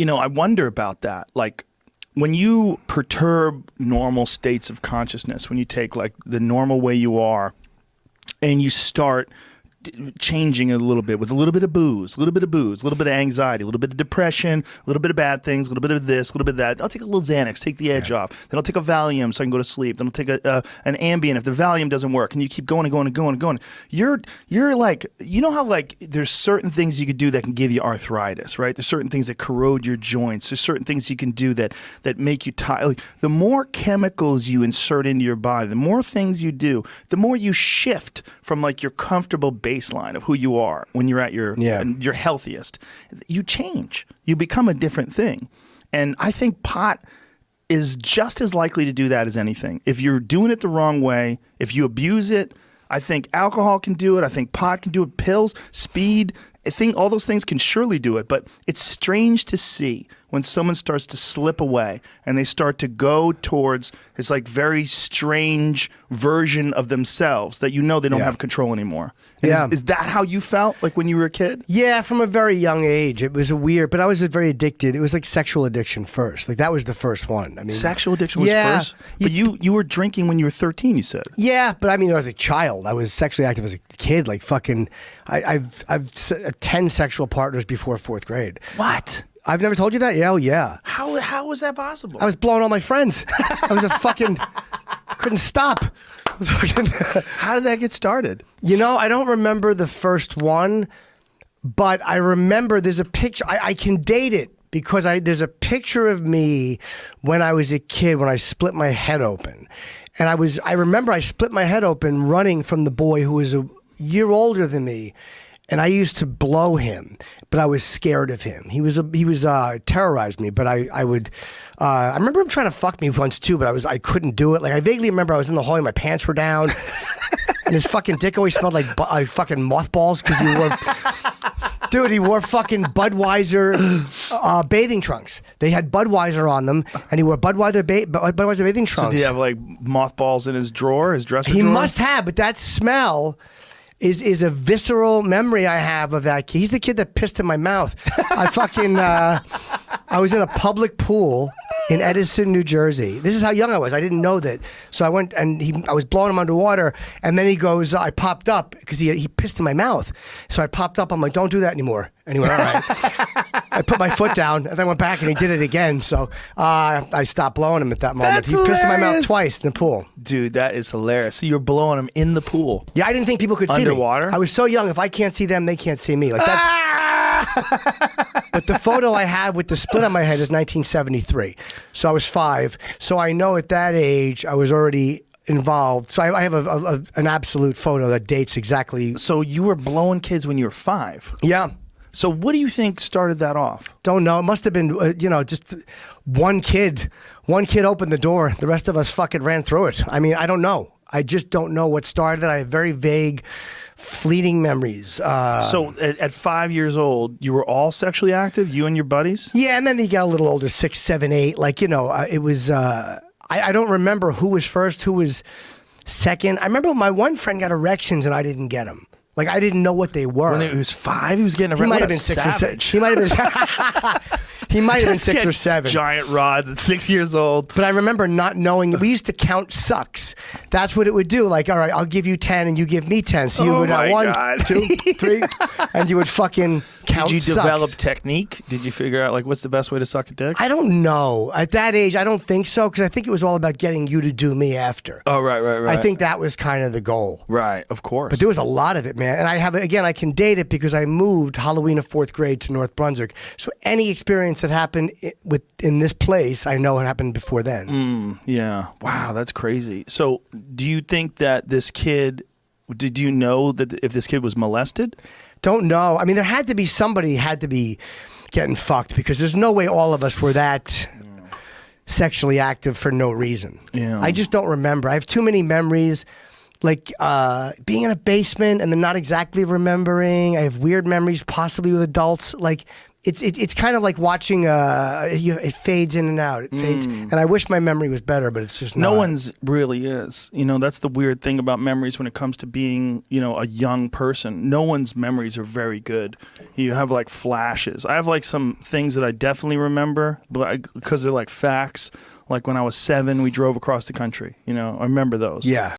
I wonder about that. Like, when you perturb normal states of consciousness, when you take like the normal way you are and you start changing a little bit with a little bit of booze, a little bit of anxiety, a little bit of depression, a little bit of bad things, a little bit of this, a little bit of that. I'll take a little Xanax, take the edge off. Then I'll take a Valium so I can go to sleep. Then I'll take an Ambien if the Valium doesn't work. And you keep going and going and going and going. You're like, you know how like there's certain things you could do that can give you arthritis, right? There's certain things that corrode your joints. There's certain things you can do that make you tired. Like, the more chemicals you insert into your body, the more things you do, the more you shift from like your comfortable baseline of who you are when you're at your healthiest. You change. You become a different thing. And I think pot is just as likely to do that as anything. If you're doing it the wrong way, if you abuse it, I think alcohol can do it. I think pot can do it. Pills, speed, I think all those things can surely do it. But it's strange to see when someone starts to slip away and they start to go towards this like very strange version of themselves that they don't have control anymore. And is that how you felt like when you were a kid? Yeah, from a very young age. It was but I was very addicted. It was like sexual addiction first. Like that was the first one. I mean, sexual addiction was first? But you were drinking when you were 13, you said. Yeah, but I mean, I was a child. I was sexually active as a kid. Like fucking, I've 10 sexual partners before 4th grade. What? I've never told you that? Yeah, oh yeah. How was that possible? I was blowing all my friends. I was couldn't stop. How did that get started? I don't remember the first one, but I remember there's a picture. I can date it because there's a picture of me when I was a kid when I split my head open. And I remember I split my head open running from the boy who was a year older than me. And I used to blow him, but I was scared of him. He was terrorized me, but I would. I remember him trying to fuck me once too, but I couldn't do it. Like I vaguely remember I was in the hallway, my pants were down, and his fucking dick always smelled like fucking mothballs because he wore fucking Budweiser bathing trunks. They had Budweiser on them, and he wore Budweiser bathing trunks. So did he have like mothballs in his dresser drawer? He must have, but that smell is a visceral memory I have of that kid. He's the kid that pissed in my mouth. I was in a public pool in Edison, New Jersey. This is how young I was. I didn't know that. So I went and I was blowing him underwater, and then he goes, I popped up because he pissed in my mouth. So I popped up. I'm like, don't do that anymore. And he went, all right. I put my foot down, and then went back, and he did it again. So I stopped blowing him at that moment. He pissed in my mouth twice in the pool. Dude, that is hilarious. So you're blowing him in the pool. Yeah, I didn't think people could see me. Underwater? I was so young. If I can't see them, they can't see me. Like that's. But the photo I have with the split on my head is 1973. So I was 5. So I know at that age I was already involved. So I have an absolute photo that dates exactly. So you were blowing kids when you were 5? Yeah. So what do you think started that off? Don't know. It must have been, just one kid. One kid opened the door. The rest of us fucking ran through it. I mean, I don't know. I just don't know what started it. I have very vague, fleeting memories. So at 5 years old, you were all sexually active, you and your buddies? Yeah, and then he got a little older, 6, 7, 8. Like, it was, I don't remember who was first, who was second. I remember my one friend got erections and I didn't get them. Like, I didn't know what they were. When he was 5, he was getting erections? He might have been 6 or 7. He might have been... He might have been 6 or 7. Giant rods at 6 years old. But I remember not knowing. We used to count sucks. That's what it would do. Like, all right, I'll give you 10 and you give me 10. So you would have 1, 2, 3, and you would fucking count. Did you develop technique? Did you figure out like what's the best way to suck a dick? I don't know. At that age, I don't think so because I think it was all about getting you to do me after. Oh, right. I think that was kind of the goal. Right, of course. But there was a lot of it, man. And I can date it because I moved Halloween of 4th grade to North Brunswick. So any experience that happened in this place, I know it happened before then. Yeah. Wow, that's crazy. So do you think that did you know that if this kid was molested? Don't know. I mean, there had to be somebody had to be getting fucked because there's no way all of us were that sexually active for no reason. Yeah. I just don't remember. I have too many memories. Like being in a basement and then not exactly remembering. I have weird memories, possibly with adults. Like it's kind of like watching it fades in and out. It fades, and I wish my memory was better, but it's just not. No one's really is. You know, that's the weird thing about memories when it comes to being, you know, a young person. No one's memories are very good. You have like flashes. I have like some things that I definitely remember, but because they're like facts. Like when I was 7, we drove across the country. You know, I remember those. Yeah.